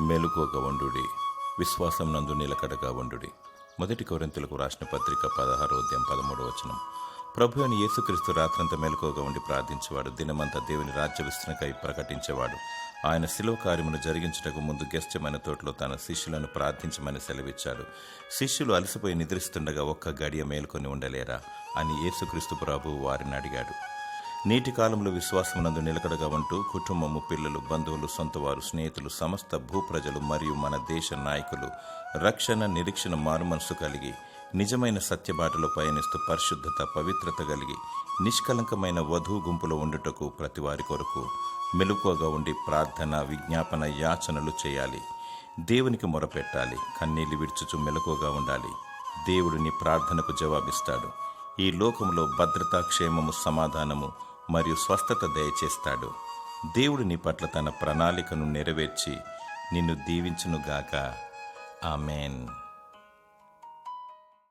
మెలుకోగా ఉండుడి, విశ్వాసం నందు నిలకడగా ఉండుడి. 1 కొరింథీయులకు రాసిన పత్రిక 16:13. ప్రభు అని యేసుక్రీస్తు రాత్రంతా మెలకువగా ఉండి ప్రార్థించేవాడు. దినమంతా దేవుని రాజ్య విస్తరణకై ప్రకటించేవాడు. ఆయన శిలువ కార్యమును జరిగించుటకు ముందు గెత్సేమనే తోటలో తన శిష్యులను ప్రార్థించమని సెలవిచ్చాడు. శిష్యులు అలసిపోయి నిద్రిస్తుండగా ఒక్క గడియ మేల్కొని ఉండలేరా అని యేసుక్రీస్తు ప్రభువు వారిని అడిగాడు. నేటి కాలంలో విశ్వాసమునందు నిలకడగా ఉంటూ కుటుంబము, పిల్లలు, బంధువులు, సొంతవారు, స్నేహితులు, సమస్త భూప్రజలు మరియు మన దేశ నాయకులు రక్షణ, నిరీక్షణ, మారుమనసు కలిగి నిజమైన సత్యబాటలో పయనిస్తూ పరిశుద్ధత, పవిత్రత కలిగి నిష్కలంకమైన వధువు గుంపులో ఉండుటకు ప్రతి వారి కొరకు మెలకువగా ఉండి ప్రార్థన, విజ్ఞాపన, యాచనలు చేయాలి. దేవునికి మొరపెట్టాలి. కన్నీళ్లు విడుచుచు మెలకువగా ఉండాలి. దేవుడు నీ ప్రార్థనకు జవాబిస్తాడు. ఈ లోకంలో భద్రత, క్షేమము, సమాధానము మరియు స్వస్థత దయచేస్తాడు. దేవుడు నీ పట్ల తన ప్రణాళికను నెరవేర్చి నిన్ను దీవించునుగాక. ఆమేన్.